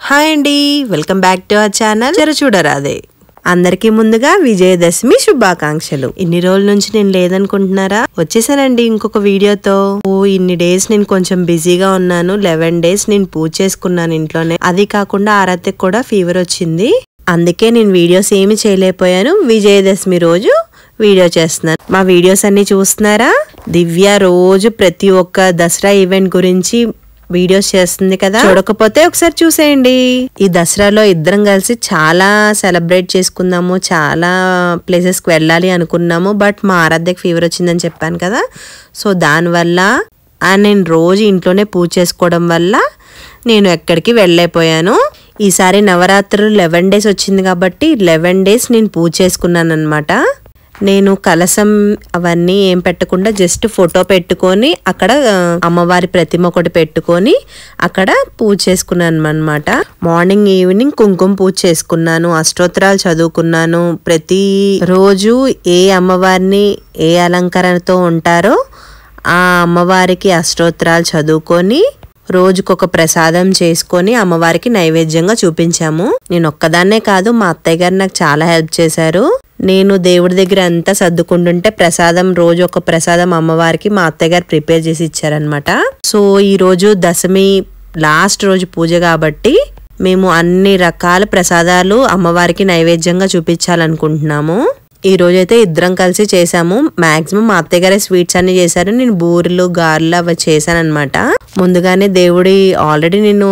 Hi అండి, welcome back to our channel చూడరాదే. అందరికీ ముందుగా విజయదశమి శుభాకాంక్షలు. ఇన్ని రోజుల నుంచి నేను లేదనుకుంటున్నారా? వచ్చేసానండి ఇంకొక వీడియోతో. ఇన్ని డేస్ నేను కొంచెం బిజీగా ఉన్నాను. 11 days నేను పూజ చేసుకున్నాను ఇంట్లోనే. అది కాకుండా ఆరాధ్యకు కూడా ఫీవర్ వచ్చింది. అందుకే నేను వీడియోస్ ఏమి చేయలేకపోయాను. విజయదశమి రోజు వీడియో చేస్తున్నాను. మా వీడియోస్ అన్ని చూస్తున్నారా? దివ్య రోజు ప్రతి ఒక్క దసరా ఈవెంట్ గురించి వీడియోస్ చేస్తుంది కదా, చూడకపోతే ఒకసారి చూసేయండి. ఈ దసరాలో ఇద్దరం కలిసి చాలా సెలబ్రేట్ చేసుకుందాము, చాలా ప్లేసెస్ కి వెళ్ళాలి అనుకున్నాము. బట్ మా ఆరాధ్యకి ఫీవర్ వచ్చిందని చెప్పాను కదా, సో దానివల్ల నేను రోజు ఇంట్లోనే పూజ చేసుకోవడం వల్ల నేను ఎక్కడికి వెళ్ళలేకపోయాను. ఈసారి నవరాత్రులు 11 days వచ్చింది కాబట్టి 11 days నేను పూజ చేసుకున్నాను అనమాట. నేను కలసం అవన్నీ ఏం పెట్టకుండా జస్ట్ ఫోటో పెట్టుకొని అక్కడ అమ్మవారి ప్రతిమ ఒకటి పెట్టుకొని అక్కడ పూజ చేసుకున్నాను అనమాట. మార్నింగ్ ఈవినింగ్ కుంకుమ పూజ చేసుకున్నాను, అష్టోత్తరాలు చదువుకున్నాను. ప్రతి రోజు ఏ అమ్మవారిని ఏ అలంకరణతో ఉంటారో ఆ అమ్మవారికి అష్టోత్తరాలు చదువుకొని రోజుకొక ప్రసాదం చేసుకొని అమ్మవారికి నైవేద్యంగా చూపించాము. నేను ఒక్కదాన్నే కాదు, మా అత్తయ్య గారు నాకు చాలా హెల్ప్ చేశారు. నేను దేవుడి దగ్గర అంతా సర్దుకుంటుంటే ప్రసాదం, రోజు ఒక ప్రసాదం అమ్మవారికి మా అత్తయ్య గారు ప్రిపేర్ చేసి ఇచ్చారనమాట. సో ఈ రోజు దశమి లాస్ట్ రోజు పూజ కాబట్టి మేము అన్ని రకాల ప్రసాదాలు అమ్మవారికి నైవేద్యంగా చూపించాలనుకుంటున్నాము. ఈ రోజైతే ఇద్దరం కలిసి చేసాము. మాక్సిమం మా అత్తయ్య గారే స్వీట్స్ అన్ని చేశారు. నేను బూరెలు, గారెలు అవి చేశాను అనమాట. ముందుగానే దేవుడి ఆల్రెడీ నేను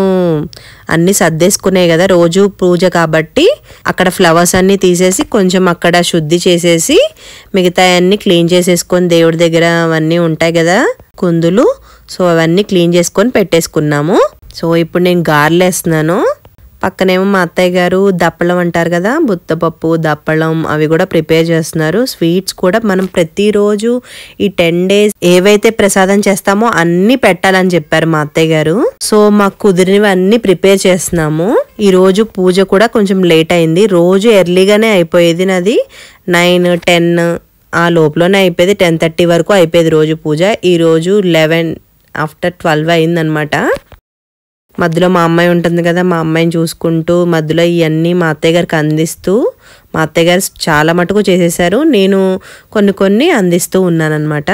అన్ని సర్దేసుకునే కదా, రోజు పూజ కాబట్టి అక్కడ ఫ్లవర్స్ అన్ని తీసేసి కొంచెం అక్కడ శుద్ధి చేసేసి మిగతా అన్ని క్లీన్ చేసేసుకొని దేవుడి దగ్గర అవన్నీ ఉంటాయి కదా కుందులు, సో అవన్నీ క్లీన్ చేసుకొని పెట్టేసుకున్నాము. సో ఇప్పుడు నేను గారెలు వేస్తున్నాను. పక్కనేమో మా అత్తయ్య గారు దప్పలం అంటారు కదా, బుత్తపప్పు దప్పలం అవి కూడా ప్రిపేర్ చేస్తున్నారు. స్వీట్స్ కూడా మనం ప్రతిరోజు ఈ 10 days ఏవైతే ప్రసాదం చేస్తామో అన్ని పెట్టాలని చెప్పారు మా అత్తయ్య గారు. సో మాకు కుదిరినవి అన్ని ప్రిపేర్ చేస్తున్నాము. ఈ రోజు పూజ కూడా కొంచెం లేట్ అయింది. రోజు ఎర్లీగానే అయిపోయేది, నాది 9, 10 ఆ లోపలనే అయిపోయేది. 10:30 వరకు అయిపోయేది రోజు పూజ. ఈ రోజు 11 after 12 అయిందనమాట. మధ్యలో మా అమ్మాయి ఉంటుంది కదా, మా అమ్మాయిని చూసుకుంటూ మధ్యలో ఇవన్నీ మా అత్తయ్య గారికి అందిస్తూ, మా అత్తయ్య గారు చాలా మటుకు చేసేసారు. నేను కొన్ని అందిస్తూ ఉన్నాను అనమాట.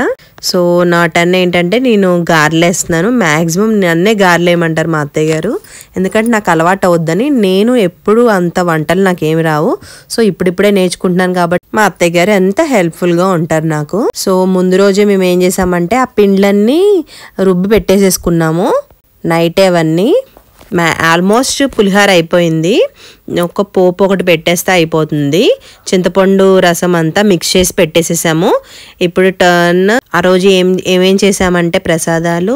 సో నా టర్న్ ఏంటంటే నేను గారెలు వేస్తున్నాను. మ్యాక్సిమం నన్నే గారెలు వేయమంటారు మా అత్తయ్య గారు, ఎందుకంటే నాకు అలవాటు అవుద్దని. నేను ఎప్పుడు అంత వంటలు నాకేమి రావు, సో ఇప్పుడిప్పుడే నేర్చుకుంటున్నాను కాబట్టి మా అత్తయ్య గారు ఎంత హెల్ప్ఫుల్గా ఉంటారు నాకు. సో ముందు రోజే మేము ఏం చేసామంటే ఆ పిండ్లన్నీ రుబ్బి పెట్టేసేసుకున్నాము నైటే. అవన్నీ ఆల్మోస్ట్ పులిహార అయిపోయింది. ఒక పోపు ఒకటి పెట్టేస్తే అయిపోతుంది. చింతపండు రసం అంతా మిక్స్ చేసి పెట్టేసేసాము. ఇప్పుడు టర్న్ ఆ రోజు ఏమేం చేసామంటే ప్రసాదాలు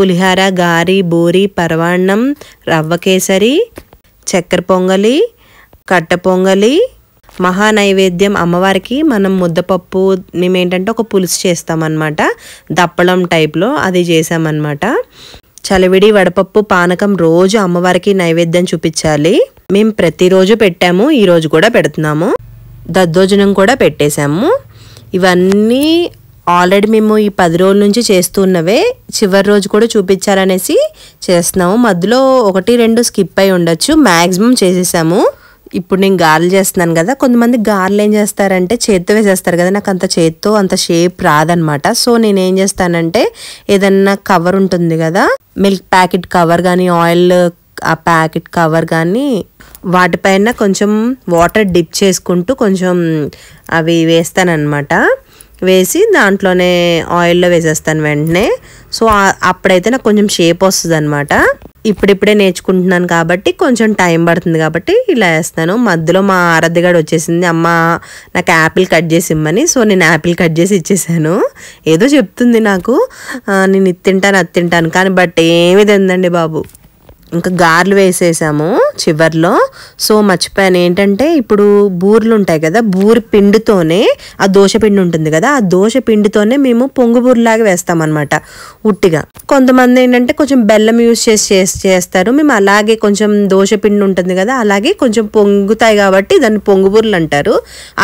పులిహార, గారి, బూరి, పరవాన్నం, రవ్వ కేసరి, చక్కెర పొంగలి, కట్ట పొంగలి, మహా నైవేద్యం అమ్మవారికి మనం ముద్దపప్పు మేమేంటంటే ఒక పులుసు చేస్తామన్నమాట, దప్పలం టైప్లో అది చేసామన్నమాట. చలివిడి, వడపప్పు, పానకం రోజు అమ్మవారికి నైవేద్యం చూపించాలి. మేము ప్రతిరోజు పెట్టాము, ఈ రోజు కూడా పెడుతున్నాము. దద్దోజనం కూడా పెట్టేశాము. ఇవన్నీ ఆల్రెడీ మేము ఈ 10 రోజుల నుంచి చేస్తున్నవే, చివరి రోజు కూడా చూపించాలనేసి చేస్తున్నాము. మధ్యలో 1-2 స్కిప్ అయి ఉండొచ్చు, మ్యాక్సిమం చేసేసాము. ఇప్పుడు నేను గారెలు చేస్తున్నాను కదా, కొంతమంది గారెలు ఏం చేస్తారంటే చేత్తో వేసేస్తారు కదా, నాకు అంత చేత్తో అంత షేప్ రాదనమాట. సో నేను ఏం చేస్తానంటే ఏదన్నా కవర్ ఉంటుంది కదా, మిల్క్ ప్యాకెట్ కవర్ కానీ, ఆయిల్ ఆ ప్యాకెట్ కవర్ కానీ, వాటిపైన కొంచెం వాటర్ డిప్ చేసుకుంటూ కొంచెం అవి వేస్తానన్నమాట. వేసి దాంట్లోనే ఆయిల్లో వేసేస్తాను వెంటనే. సో అప్పుడైతే నాకు కొంచెం షేప్ వస్తుంది అనమాట. ఇప్పుడిప్పుడే నేర్చుకుంటున్నాను కాబట్టి కొంచెం టైం పడుతుంది కాబట్టి ఇలా వేస్తాను. మధ్యలో మా ఆరాధ్యగాడు వచ్చేసింది, అమ్మ నాకు యాపిల్ కట్ చేసి ఇమ్మని. సో నేను యాపిల్ కట్ చేసి ఇచ్చేసాను. ఏదో చెప్తుంది నాకు, నేను ఇది తింటాను అది తింటాను కానీ, బట్ ఏమి తిందండి బాబు. ఇంకా గారెలు వేసేసాము చివర్లో. సో మర్చిపోయాను ఏంటంటే, ఇప్పుడు బూరెలు ఉంటాయి కదా, బూరి పిండితోనే ఆ దోశ పిండి ఉంటుంది కదా, ఆ దోశ పిండితోనే మేము పొంగు బూరెలాగా వేస్తామన్నమాట ఉట్టిగా. కొంతమంది ఏంటంటే కొంచెం బెల్లం యూజ్ చేస్తారు. మేము అలాగే కొంచెం దోశ పిండి ఉంటుంది కదా, అలాగే కొంచెం పొంగుతాయి కాబట్టి దాన్ని పొంగు బూరెలు అంటారు.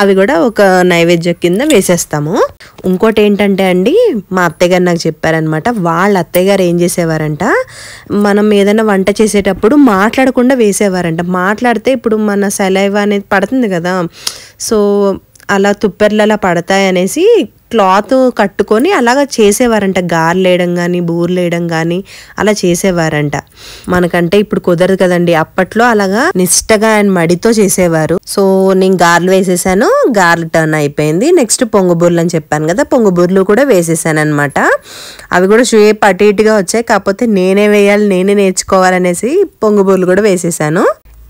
అవి కూడా ఒక నైవేద్యం కింద వేసేస్తాము. ఇంకోటి ఏంటంటే అండి, మా అత్తయ్య గారు నాకు చెప్పారనమాట, వాళ్ళ అత్తయ్య గారు ఏం చేసేవారంట, మనం ఏదైనా వంట చేసేటప్పుడు మాట్లాడకుండా వేసేవారంట. మాట్లాడితే ఇప్పుడు మన సలైవా అనేది పడుతుంది కదా, సో అలా తుప్పెర్లు అలా పడతాయి అనేసి క్లాత్ కట్టుకొని అలాగా చేసేవారంట. గారెలు వేయడం కానీ బూరెలు వేయడం కానీ అలా చేసేవారంట. మనకంటే ఇప్పుడు కుదరదు కదండి, అప్పట్లో అలాగా నిష్టగా అండ్ మడితో చేసేవారు. సో నేను గారెలు వేసేసాను, గారెలు టర్న్ అయిపోయింది. నెక్స్ట్ పొంగుబూర్లు అని చెప్పాను కదా, పొంగుబూర్లు కూడా వేసేసాను అనమాట. అవి కూడా షేప్ అటు ఇటుగా వచ్చాయి, కాకపోతే నేనే వేయాలి నేనే నేర్చుకోవాలనేసి పొంగుబూర్లు కూడా వేసేసాను.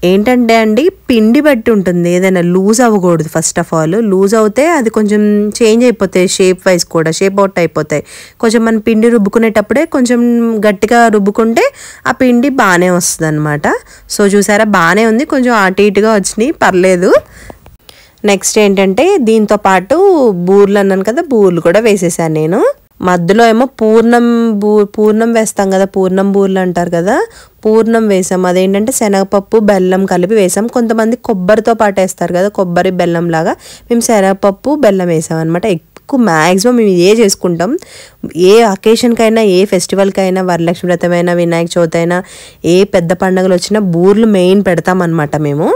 ఏంటంటే అండి, పిండి బట్టి ఉంటుంది, ఏదైనా లూజ్ అవ్వకూడదు. ఫస్ట్ ఆఫ్ ఆల్ లూజ్ అవుతే అది కొంచెం చేంజ్ అయిపోతాయి, షేప్ వైజ్ కూడా షేప్ అవుట్ అయిపోతాయి. కొంచెం మన పిండి రుబ్బుకునేటప్పుడే కొంచెం గట్టిగా రుబ్బుకుంటే ఆ పిండి బాగానే వస్తుంది అనమాట. సో చూసారా, బాగానే ఉంది, కొంచెం అటు ఇటుగా వచ్చినాయి, పర్లేదు. నెక్స్ట్ ఏంటంటే దీంతో పాటు బూర్లు అన్నాను కదా, బూర్లు కూడా వేసేసాను నేను. మధ్యలో ఏమో పూర్ణం వేస్తాం కదా, పూర్ణం బూర్లు అంటారు కదా, పూర్ణం వేసాం. అదేంటంటే శనగపప్పు బెల్లం కలిపి వేసాం. కొంతమంది కొబ్బరితో పాటు వేస్తారు కదా, కొబ్బరి బెల్లం లాగా. మేము శనగపప్పు బెల్లం వేసాం అనమాట. ఎక్కువ మ్యాక్సిమం మేము ఇదే చేసుకుంటాం. ఏ అకేషన్కైనా, ఏ ఫెస్టివల్కైనా, వరలక్ష్మి వ్రతమైనా, వినాయక చవితి అయినా, ఏ పెద్ద పండుగలు వచ్చినా బూర్లు మెయిన్ పెడతాం అనమాట మేము.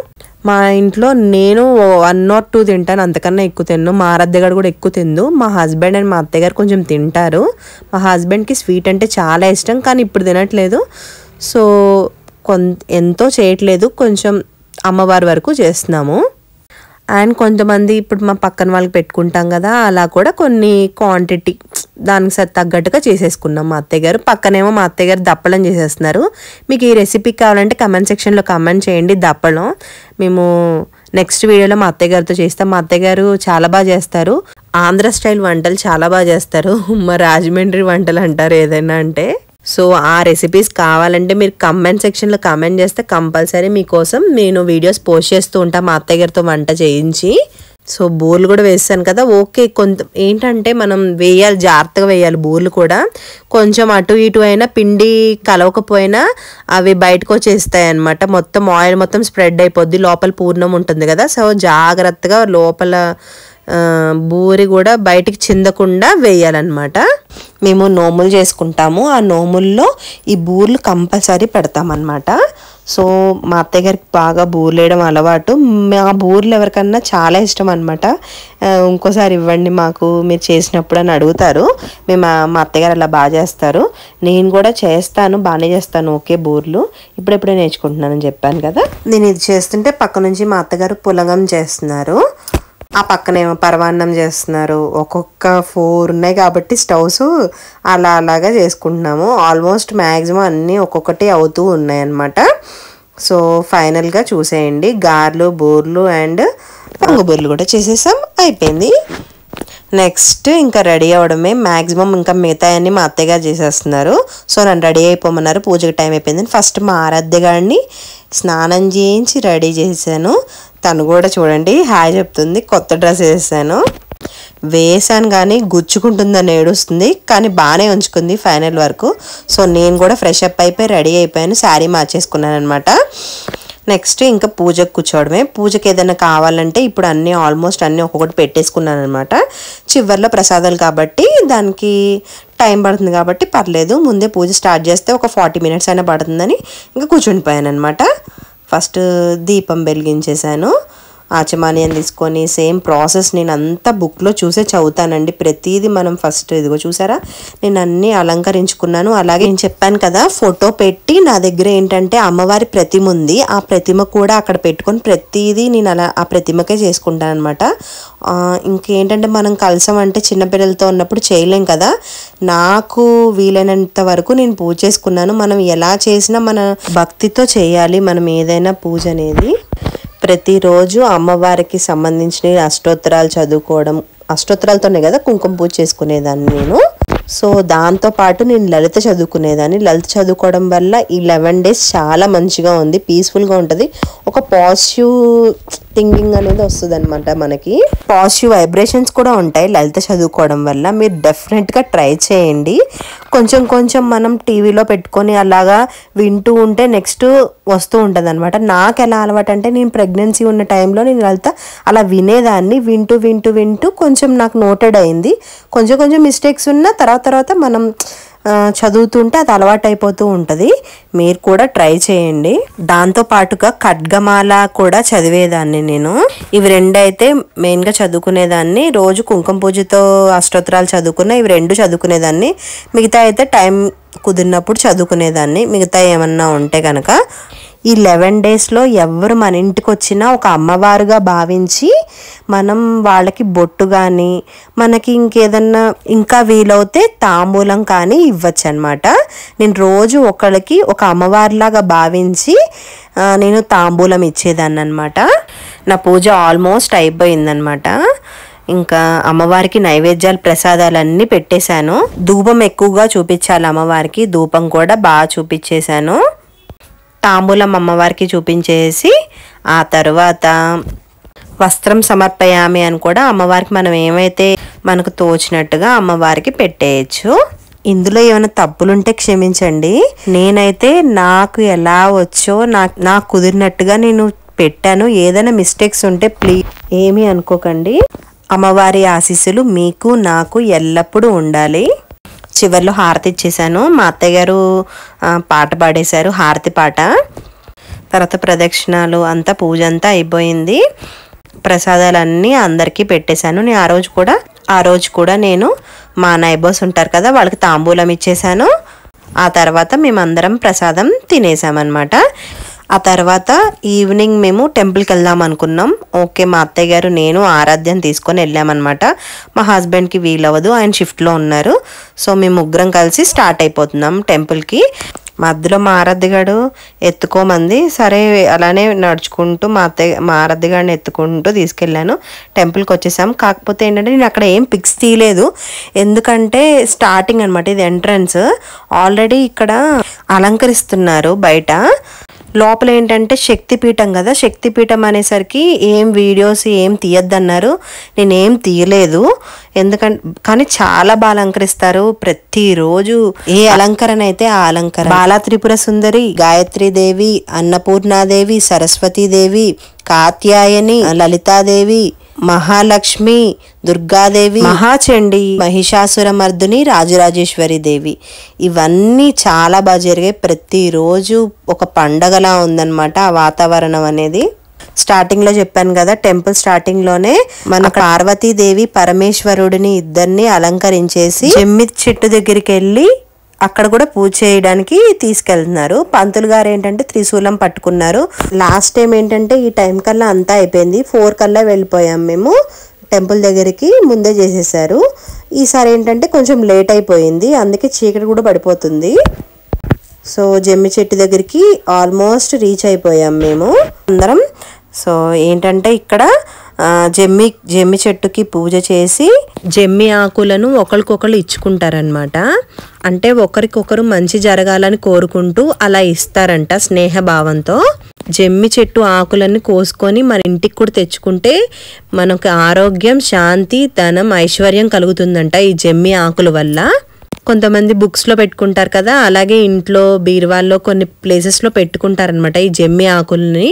మా ఇంట్లో నేను 1 or 2 తింటాను, అంతకన్నా ఎక్కువ తిన్ను. మా ఆరాధ్యగాడు కూడా ఎక్కువ తిందు. మా హస్బెండ్ అండ్ మా అత్తయ్య గారు కొంచెం తింటారు. మా హస్బెండ్కి స్వీట్ అంటే చాలా ఇష్టం, కానీ ఇప్పుడు తినట్లేదు. సో ఎంతో చేయట్లేదు, కొంచెం అమ్మవారి వరకు చేస్తున్నాము. అండ్ కొంతమంది ఇప్పుడు మా పక్కన వాళ్ళకి పెట్టుకుంటాం కదా, అలా కూడా కొన్ని క్వాంటిటీ దానికి తగ్గట్టుగా చేసేసుకున్నాం. మా అత్తయ్య గారు పక్కనేమో మా అత్తయ్య గారు దప్పలం చేసేస్తున్నారు. మీకు ఈ రెసిపీ కావాలంటే కమెంట్ సెక్షన్లో కమెంట్ చేయండి. దప్పలం మేము నెక్స్ట్ వీడియోలో మా అత్తయ్య గారితో చేస్తాం. మా అత్తయ్య గారు చాలా బాగా చేస్తారు, ఆంధ్ర స్టైల్ వంటలు చాలా బాగా చేస్తారు. మా రాజమండ్రి వంటలు అంటారు ఏదైనా అంటే. సో ఆ రెసిపీస్ కావాలంటే మీరు కమెంట్ సెక్షన్లో కమెంట్ చేస్తే కంపల్సరీ మీకోసం నేను వీడియోస్ పోస్ట్ చేస్తూ ఉంటాను మా అత్తయ్య గారితో వంట చేయించి. సో బూర్లు కూడా వేస్తాను కదా, ఓకే. ఏంటంటే మనం వేయాలి, జాగ్రత్తగా వేయాలి బూర్లు కూడా. కొంచెం అటు ఇటు అయినా పిండి కలవకపోయినా అవి బయటకు వచ్చేస్తాయి అనమాట. మొత్తం ఆయిల్ మొత్తం స్ప్రెడ్ అయిపోద్ది, లోపల పూర్ణం ఉంటుంది కదా. సో జాగ్రత్తగా లోపల బూరి కూడా బయటికి చిందకుండా వేయాలన్నమాట. మేము నోములు చేసుకుంటాము, ఆ నోముల్లో ఈ బూర్లు కంపల్సరీ పెడతామన్నమాట. సో మా అత్తయ్య గారికి బాగా బూర్లు వేయడం అలవాటు. మా బూర్లు ఎవరికన్నా చాలా ఇష్టం అనమాట. ఇంకోసారి ఇవ్వండి మాకు మీరు చేసినప్పుడు అని అడుగుతారు. మా అత్తయ్య గారు అలా బాగా చేస్తారు. నేను కూడా చేస్తాను, బాగానే చేస్తాను. ఓకే, బూర్లు ఇప్పుడెప్పుడే నేర్చుకుంటున్నానని చెప్పాను కదా. నేను ఇది చేస్తుంటే పక్క నుంచి మా అత్తగారు పులగం చేస్తున్నారు, ఆ పక్కనేమో పరమాన్నం చేస్తున్నారు. ఒక్కొక్క 4 ఉన్నాయి కాబట్టి స్టవ్స్ అలాగా చేసుకుంటున్నాము. ఆల్మోస్ట్ మ్యాక్సిమం అన్నీ ఒక్కొక్కటి అవుతూ ఉన్నాయన్నమాట. సో ఫైనల్గా చూసేయండి, గారెలు బూర్లు అండ్ పొంగుబూర్లు కూడా చేసేసాం, అయిపోయింది. నెక్స్ట్ ఇంకా రెడీ అవ్వడమే. మ్యాక్సిమం ఇంకా మిగతా అన్ని మా అత్తయ్య గారు చేసేస్తున్నారు. సో నన్ను రెడీ అయిపోమన్నారు, పూజకి టైం అయిపోయింది. ఫస్ట్ మా ఆరాధ్య గారిని స్నానం చేయించి రెడీ చేశాను. తను కూడా చూడండి హాయ్ చెప్తుంది. కొత్త డ్రెస్ వేసాను కానీ గుచ్చుకుంటుందని ఏడుస్తుంది, కానీ బాగానే ఉంచుకుంది ఫైనల్ వరకు. సో నేను కూడా ఫ్రెష్ అప్ అయిపోయి రెడీ అయిపోయాను, శారీ మార్చేసుకున్నాను అనమాట. నెక్స్ట్ ఇంకా పూజకు కూర్చోవడమే. పూజకి ఏదైనా కావాలంటే ఇప్పుడు ఆల్మోస్ట్ అన్నీ ఒక్కొక్కటి పెట్టేసుకున్నాను అనమాట. చివరిలో ప్రసాదాలు కాబట్టి దానికి టైం పడుతుంది కాబట్టి పర్లేదు, ముందే పూజ స్టార్ట్ చేస్తే ఒక 40 minutes అయినా పడుతుందని ఇంకా కూర్చుండిపోయాను అనమాట. ఫస్ట్ దీపం వెలిగించేసాను, ఆచమానియం తీసుకొని సేమ్ ప్రాసెస్ నేను అంతా బుక్లో చూసే చదువుతానండి. ప్రతిదీ మనం ఫస్ట్ ఇదిగో చూసారా నేను అన్నీ అలంకరించుకున్నాను. అలాగే నేను చెప్పాను కదా, ఫోటో పెట్టి నా దగ్గర ఏంటంటే అమ్మవారి ప్రతిమ ఉంది, ఆ ప్రతిమ కూడా అక్కడ పెట్టుకొని ప్రతిదీ నేను అలా ఆ ప్రతిమకే చేసుకుంటాను అనమాట. ఇంకేంటంటే మనం కలసం అంటే చిన్నపిల్లలతో ఉన్నప్పుడు చేయలేం కదా, నాకు వీలైనంత వరకు నేను పూజ చేసుకున్నాను. మనం ఎలా చేసినా మన భక్తితో చేయాలి మనం ఏదైనా పూజ అనేది. ప్రతిరోజు అమ్మవారికి సంబంధించిన అష్టోత్తరాలు చదువుకోవడం, అష్టోత్తరాలతోనే కదా కుంకుమ పూజ చేసుకునేదాన్ని నేను. సో దాంతోపాటు నేను లలిత చదువుకునేదాన్ని. లలిత చదువుకోవడం వల్ల ఈ 11 days చాలా మంచిగా ఉంది, పీస్ఫుల్గా ఉంటుంది. ఒక పాజిటివ్ థింకింగ్ అనేది వస్తుంది అనమాట, మనకి పాజిటివ్ వైబ్రేషన్స్ కూడా ఉంటాయి లలిత చదువుకోవడం వల్ల. మీరు డెఫినెట్గా ట్రై చేయండి. కొంచెం కొంచెం మనం టీవీలో పెట్టుకొని అలాగా వింటూ ఉంటే నెక్స్ట్ వస్తూ ఉంటుంది అనమాట. నాకు ఎలా అలవాటు అంటే నేను ప్రెగ్నెన్సీ ఉన్న టైంలో నేను లలిత అలా వినేదాన్ని. వింటూ వింటూ వింటూ కొంచెం నాకు నోటెడ్ అయింది. కొంచెం కొంచెం మిస్టేక్స్ ఉన్న తర్వాత మనం చదువుతుంటే అది అలవాటు అయిపోతూ ఉంటుంది. మీరు కూడా ట్రై చేయండి. దాంతో పాటుగా ఖడ్గమాల కూడా చదివేదాన్ని నేను. ఇవి రెండు అయితే మెయిన్గా చదువుకునేదాన్ని. రోజు కుంకుమ పూజతో అష్టోత్తరాలు చదువుకున్న ఇవి రెండు చదువుకునేదాన్ని. మిగతా అయితే టైం కుదిరినప్పుడు చదువుకునేదాన్ని, మిగతా ఏమన్నా ఉంటే కనుక. ఈ 11 డేస్లో ఎవరు మన ఇంటికి వచ్చినా ఒక అమ్మవారుగా భావించి మనం వాళ్ళకి బొట్టు కానీ, మనకి ఇంకేదన్నా ఇంకా వీలవుతే తాంబూలం కానీ ఇవ్వచ్చు అనమాట. నేను రోజు ఒకళ్ళకి ఒక అమ్మవారిలాగా భావించి నేను తాంబూలం ఇచ్చేదాన్ని అనమాట. నా పూజ ఆల్మోస్ట్ అయిపోయిందనమాట. ఇంకా అమ్మవారికి నైవేద్యాలు ప్రసాదాలన్నీ పెట్టేశాను. ధూపం ఎక్కువగా చూపించాలి అమ్మవారికి, ధూపం కూడా బాగా చూపించేశాను. తాంబూలం అమ్మవారికి చూపించేసి ఆ తర్వాత వస్త్రం సమర్పయామి అని కూడా అమ్మవారికి మనం ఏమైతే మనకు తోచినట్టుగా అమ్మవారికి పెట్టేయచ్చు. ఇందులో ఏమైనా తప్పులుంటే క్షమించండి. నేనైతే నాకు ఎలా వచ్చో నాకు కుదిరినట్టుగా నేను పెట్టాను. ఏదైనా మిస్టేక్స్ ఉంటే ప్లీజ్ ఏమీ అనుకోకండి. అమ్మవారి ఆశీస్సులు మీకు నాకు ఎల్లప్పుడూ ఉండాలి. చివర్లో హారతి ఇచ్చేసాను. మా అత్తయ్య గారు పాట పాడేశారు, హారతి పాట. తర్వాత ప్రదక్షిణాలు అంతా పూజ అంతా అయిపోయింది. ప్రసాదాలన్నీ అందరికీ పెట్టేశాను. నేను ఆ రోజు కూడా నేను మా నైబర్స్ ఉంటారు కదా వాళ్ళకి తాంబూలం ఇచ్చేసాను. ఆ తర్వాత మేమందరం ప్రసాదం తినేసామన్నమాట. ఆ తర్వాత ఈవినింగ్ మేము టెంపుల్కి వెళ్దాం అనుకున్నాం. ఓకే, మా అత్తయ్య గారు నేను ఆరాధ్యం తీసుకొని వెళ్ళామన్నమాట. మా హస్బెండ్కి వీలవ్వదు, ఆయన షిఫ్ట్లో ఉన్నారు. సో మేము ముగ్గురం కలిసి స్టార్ట్ అయిపోతున్నాం టెంపుల్కి. మధ్యలో మా ఆరాధ్యగాడు ఎత్తుకోమంది. సరే అలానే నడుచుకుంటూ మా ఆరాధ్యగాడిని ఎత్తుకుంటూ తీసుకెళ్ళాను. టెంపుల్కి వచ్చేసాం. కాకపోతే ఏంటంటే నేను అక్కడ ఏం పిక్స్ తీయలేదు, ఎందుకంటే స్టార్టింగ్ అనమాట, ఇది ఎంట్రన్స్. ఆల్రెడీ ఇక్కడ అలంకరిస్తున్నారు బయట. లోపల ఏంటంటే శక్తిపీఠం కదా, శక్తిపీఠం అనేసరికి ఏం వీడియోస్ ఏం తీయద్దన్నారు. నేనేం తీయలేదు, కానీ చాలా బాగా అలంకరిస్తారు. ప్రతిరోజు ఏ అలంకరణ అయితే ఆ అలంకరణ. బాలా త్రిపుర సుందరి, గాయత్రీదేవి, అన్నపూర్ణాదేవి, సరస్వతీదేవి, కాత్యాయని, లలితాదేవి, మహాలక్ష్మి, దుర్గాదేవి, మహాచండి, మహిషాసురమర్దిని, రాజరాజేశ్వరి దేవి, ఇవన్నీ చాలా బాగా జరిగాయి. ప్రతిరోజు ఒక పండగలా ఉందన్నమాట ఆ వాతావరణం అనేది. స్టార్టింగ్ లో చెప్పాను కదా, టెంపుల్ స్టార్టింగ్ లోనే మన పార్వతీదేవి పరమేశ్వరుడిని ఇద్దరిని అలంకరించేసి జమ్మి చెట్టు దగ్గరికి వెళ్ళి అక్కడ కూడా పూజ చేయడానికి తీసుకెళ్తున్నారు. పంతులు గారు ఏంటంటే త్రిశూలం పట్టుకున్నారు. లాస్ట్ టైం ఏంటంటే ఈ టైం కల్లా అంతా అయిపోయింది, 4 కల్లా వెళ్ళిపోయాం మేము టెంపుల్ దగ్గరికి, ముందే చేసేసారు. ఈసారి ఏంటంటే కొంచెం లేట్ అయిపోయింది, అందుకే చీకటి కూడా పడిపోతుంది. సో జమ్మి చెట్టు దగ్గరికి ఆల్మోస్ట్ రీచ్ అయిపోయాం మేము అందరం. సో ఏంటంటే ఇక్కడ జమ్మి చెట్టుకి పూజ చేసి జమ్మి ఆకులను ఒకరికొకరు ఇచ్చుకుంటారనమాట. అంటే ఒకరికొకరు మంచి జరగాలని కోరుకుంటూ అలా ఇస్తారంట స్నేహభావంతో. జమ్మి చెట్టు ఆకులను కోసుకొని మన ఇంటికి కూడా తెచ్చుకుంటే మనకు ఆరోగ్యం, శాంతి, ధనం, ఐశ్వర్యం కలుగుతుందంట ఈ జమ్మి ఆకుల వల్ల. కొంతమంది బుక్స్లో పెట్టుకుంటారు కదా, అలాగే ఇంట్లో బీరువాల్లో కొన్ని ప్లేసెస్లో పెట్టుకుంటారనమాట ఈ జమ్మి ఆకుల్ని.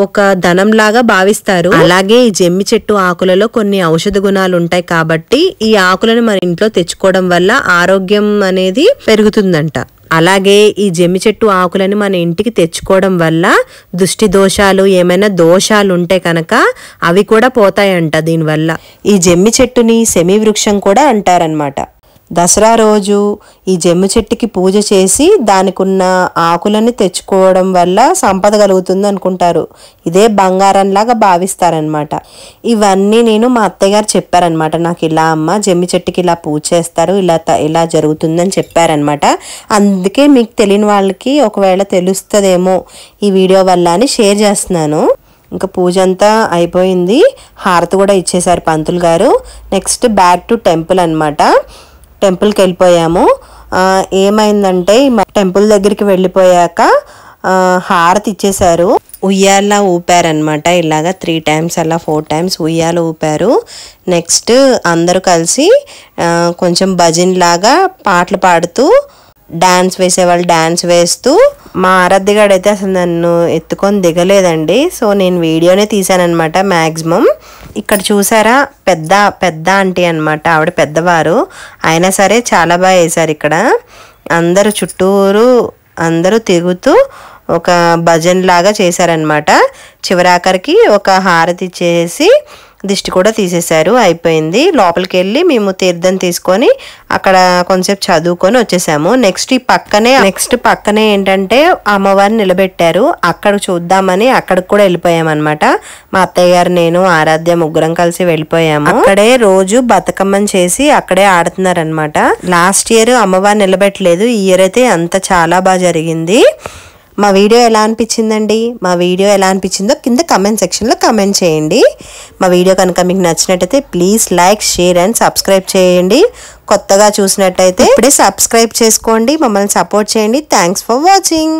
ఒక ధనంలాగా భావిస్తారు. అలాగే ఈ జమ్మి చెట్టు ఆకులలో కొన్ని ఔషధ గుణాలు ఉంటాయి కాబట్టి ఈ ఆకులను మన ఇంట్లో తెచ్చుకోవడం వల్ల ఆరోగ్యం అనేది పెరుగుతుందంట. అలాగే ఈ జమ్మి చెట్టు ఆకులను మన ఇంటికి తెచ్చుకోవడం వల్ల దృష్టి దోషాలు, ఏమైనా దోషాలు ఉంటే కనుక అవి కూడా పోతాయంట దీనివల్ల. ఈ జమ్మి చెట్టుని శమీ వృక్షం కూడా అంటారనమాట. దసరా రోజు ఈ జమ్మి చెట్టుకి పూజ చేసి దానికి ఉన్న ఆకులని తెచ్చుకోవడం వల్ల సంపద కలుగుతుంది అనుకుంటారు. ఇదే బంగారంలాగా భావిస్తారనమాట. ఇవన్నీ నేను మా అత్తయ్య గారు చెప్పారనమాట. నాకు ఇలా అమ్మ జమ్మి చెట్టుకి ఇలా పూజ చేస్తారు, ఇలా జరుగుతుందని చెప్పారనమాట. అందుకే మీకు తెలియని వాళ్ళకి ఒకవేళ తెలుస్తుందేమో ఈ వీడియో వల్ల అని షేర్ చేస్తున్నాను. ఇంకా పూజ అంతా అయిపోయింది, హారతి కూడా ఇచ్చేశారు పంతులు గారు. నెక్స్ట్ బ్యాక్ టు టెంపుల్ అనమాట. టెంపుల్కి వెళ్ళిపోయాము. ఏమైందంటే టెంపుల్ దగ్గరికి వెళ్ళిపోయాక హారతి ఇచ్చేశారు. ఉయ్యాల ఊపారనమాట. ఇలాగా 3 times అలా 4 times ఉయ్యాల ఊపారు. నెక్స్ట్ అందరూ కలిసి కొంచెం భజన్ లాగా పాటలు పాడుతూ డాన్స్ వేసేవాళ్ళు డాన్స్ వేస్తూ, మా ఆరాధ్యగాడు అయితే అసలు నన్ను ఎత్తుకొని దిగలేదండి. సో నేను వీడియోనే తీసానమాట మ్యాక్సిమం. ఇక్కడ చూసారా పెద్ద పెద్ద ఆంటీ అనమాట, ఆవిడ పెద్దవారు, అయినా సరే చాలా బాగా వేశారు. ఇక్కడ అందరూ చుట్టూరు అందరూ తిరుగుతూ ఒక భజన్ లాగా చేశారనమాట. చివరాఖరికి ఒక హారతి ఇచ్చేసి దిష్టి కూడా తీసేశారు. అయిపోయింది. లోపలికి వెళ్ళి మేము తీర్థం తీసుకొని అక్కడ కొంచెంసేపు చదువుకొని వచ్చేసాము. నెక్స్ట్ పక్కనే ఏంటంటే అమ్మవారిని నిలబెట్టారు. అక్కడ చూద్దామని అక్కడికి కూడా వెళ్ళిపోయామన్నమాట. మా అత్తయ్య గారు, నేను, ఆరాధ్య ముగ్గురం కలిసి వెళ్ళిపోయాము. అక్కడే రోజు బతుకమ్మని చేసి అక్కడే ఆడుతున్నారనమాట. లాస్ట్ ఇయర్ అమ్మవారిని నిలబెట్టలేదు, ఈ ఇయర్ అయితే అంత చాలా బాగా జరిగింది. మా వీడియో ఎలా అనిపించిందండి? మా వీడియో ఎలా అనిపించిందో కింద కమెంట్ సెక్షన్లో కమెంట్ చేయండి. మా వీడియో కనుక మీకు నచ్చినట్టయితే please like, share and subscribe చేయండి. కొత్తగా చూసినట్టయితే ఇప్పుడే సబ్స్క్రైబ్ చేసుకోండి, మమ్మల్ని సపోర్ట్ చేయండి. Thanks for watching.